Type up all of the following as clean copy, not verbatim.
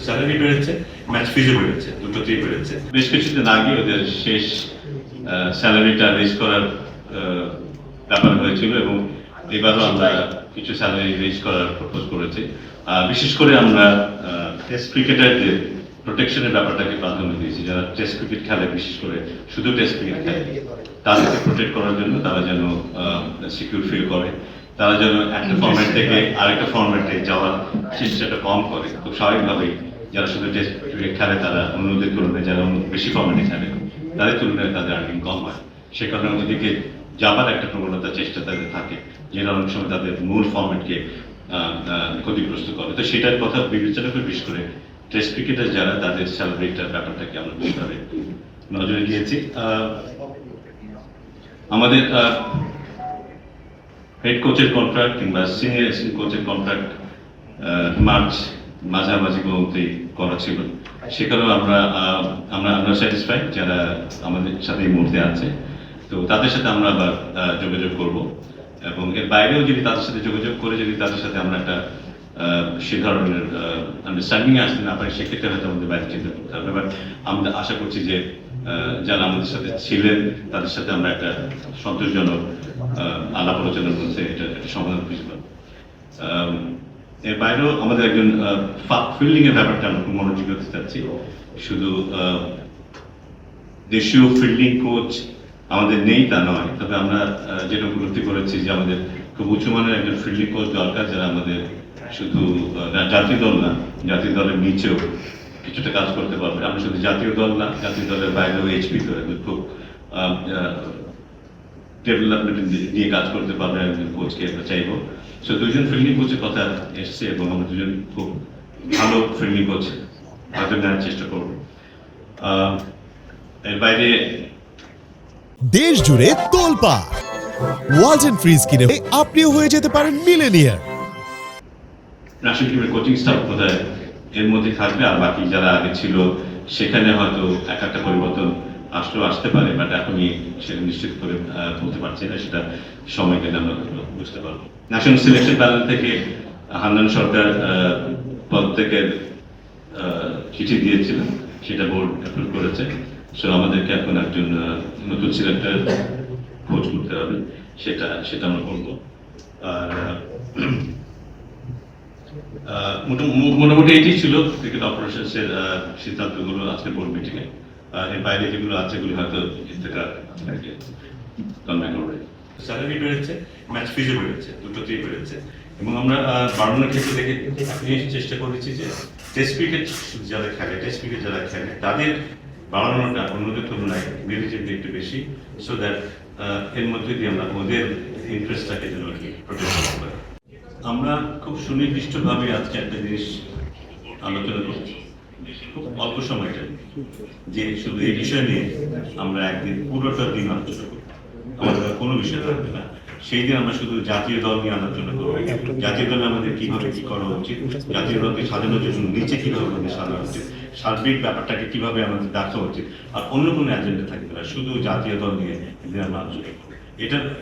Salary বেড়েছে, match ফিজও বেড়েছে, দুটোতেই বেড়েছে। বেশ কিছুদিন আগে ওদের শেষ স্যালারিটা রেজ করার ব্যাপার হয়েছিল এবং এবারও আমরা কিছু স্যালারি রেজ করার প্রপোজ করেছি। বিশেষ করে আমরা টেস্ট ক্রিকেটারদের প্রোটেকশনের ব্যাপারটাকে প্রাধান্য দিয়েছি। যারা টেস্ট ক্রিকেট খেলে, বিশেষ করে শুধু টেস্ট ক্রিকেট খেলে, তাদেরকে প্রোটেক্ট করার জন্য তারা যেন সিকিউর ফিল করে, তারা যেন একটা ফরম্যাট থেকে আরেকটা ফরম্যাটে যাওয়ার চেষ্টাটা কম করে। খুব স্বাভাবিকভাবেই যারা শুধু টেস্ট ক্রিকেট খেলে তারা অন্যদের তুলনায় যারা বেশি ফরম্যাটে খেলে তাদের তুলনায় তাদের আর্নিং কম হয়। সে কারণে ওদিকে যাবার একটা প্রবণতা চেষ্টা তাদের থাকে, যেটা অনেক সময় তাদের মূল ফরম্যাটকে ক্ষতিগ্রস্ত করে। তো সেটার কথা বিবেচনা করে বিশেষ করে টেস্ট ক্রিকেটার যারা তাদের স্যালারিটার ব্যাপারটাকে আমরা বিশেষভাবে নজরে দিয়েছি। আমাদের হেড কোচের কন্ট্রাক্ট কিংবা সিনিয়র অ্যাসিস্ট্যান্ট কোচের কন্ট্রাক্ট মার্চ মাঝামাঝি মধ্যেই করা ছিল। সেখানেও আমরা স্যাটিসফাইড যারা আমাদের সাথে এই মুহূর্তে আছে। তো তাদের সাথে আমরা আবার যোগাযোগ করব এবং এর বাইরেও যদি তাদের সাথে যোগাযোগ করে যদি তাদের সাথে আমরা একটা সে ধরনের আন্ডারস্ট্যান্ডিং আসতে না পারি, সেক্ষেত্রে হয়তো আমাদের বাইরে চিন্তা করতে হবে। বাট আমরা আশা করছি যে যারা আমাদের সাথে ছিলেন তাদের সাথে আমরা একটা সন্তোষজনক আলাপ আলোচনার মধ্যে এটা একটা সমাধান খুঁজে পাবো। এর বাইরেও আমাদের একজন ফিল্ডিং এর ব্যাপারটা আমরা খুব মনোযোগ দিতে চাচ্ছি। শুধু দেশীয় ফিল্ডিং কোচ আমাদের নেই তা নয়, তবে আমরা যেটা উপলব্ধি করেছি যে আমাদের খুব উঁচু মানের একজন ফিল্ডিং কোচ দরকার, যারা আমাদের শুধু জাতীয় দল না, জাতীয় দলের নিচেও কিছুটা কাজ করতে পারবে। আমরা শুধু জাতীয় দল না, জাতীয় দলের বাইরেও এইচপি করে খুব ডেভেলপমেন্ট নিয়ে কাজ করতে পারবে একজন কোচকে আমরা চাইবো। সো দুজন ফিল্ডিং কোচের কথা এসছে এবং আমরা দুজন খুব ভালো ফিল্ডিং কোচ হয়তো নেওয়ার চেষ্টা করবো। এর বাইরে দেশ জুড়ে তোলপাড় ওয়ালটন ফ্রিজ কিনে আপনিও হয়ে যেতে পারেন মিলেনিয়ার। ন্যাশনাল টিমের কোচিং স্টাফ বোধহয় এর মধ্যে থাকবে, আর বাকি যারা আগে ছিল সেখানে হয়তো এক একটা পরিবর্তন আসতে পারে, বাট এখনই সেটা নিশ্চিত করে বলতে পারছি না, সেটা সময় কেটে আমরা বুঝতে পারবো। ন্যাশনাল সিলেকশন প্যানেল থেকে হান্নান সরকার প্রত্যেকের চিঠি দিয়েছিলেন, সেটা বোর্ড অ্যাপ্রুভ করেছে। সো আমাদেরকে এখন একজন নতুন সিলেক্টর খোঁজ করতে হবে, সেটা আমরা করবো। আর মোটামুটি এটি ছিল ক্রিকেট অপারেশনসের সিদ্ধান্তগুলো আজকে বোর্ড মিটিংয়ে। এর বাইরে যেগুলো আছে এগুলো হয়তো স্যালারি বেড়েছে, ম্যাচ ফিজও বেড়েছে, দুটোতেই বেড়েছে এবং আমরা বাড়ানোর ক্ষেত্রে দেখে চেষ্টা করেছি যে টেস্ট ক্রিকেট যারা খেলে তাদের বাড়ানোটা অন্যদের তুলনায় রিলেটিভলি একটু বেশি, সো দ্যাট এর মধ্যে দিয়ে আমরা ওদের ইন্টারেস্টটাকে যেন প্রোটেক্ট করতে পারি। আমরা খুব সুনির্দিষ্টভাবে আজকে একটা জিনিস আলোচনা করছি খুব অল্প সময়টা, যে শুধু এই বিষয় নিয়ে আমরা একদিন পুরোটা দিন আলোচনা করব, আমাদের কোনো বিষয় থাকবে না। সেই দিন আমরা শুধু জাতীয় দল নিয়ে আলোচনা করবো, জাতীয় দলে আমাদের কিভাবে কি করা উচিত, জাতীয় দলকে সাজানোর জন্য নিচে কিভাবে আমাদের সাজানো উচিত, সার্বিক ব্যাপারটাকে কিভাবে আমাদের দেখা উচিত, আর অন্য কোনো এজেন্ডা থাকবে না, শুধু জাতীয় দল নিয়ে একদিন আমরা আলোচনা করবো।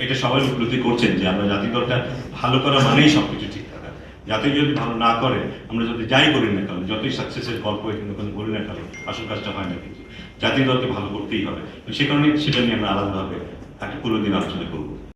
এটা সবাই উপলব্ধি করছেন যে আমরা জাতীয় দলটা ভালো করা মানেই সবকিছু ঠিক থাকা। জাতীয় যদি ভালো না করে, আমরা যদি যাই করি না কেন, যতই সাকসেসের গল্প এখানে বলি না কেন, আসল কাজটা হয় না। কিন্তু জাতীয় দলকে ভালো করতেই হবে, সে কারণে সেটা নিয়ে আমরা আলাদাভাবে একটা পুরো দিন আলোচনা করবো।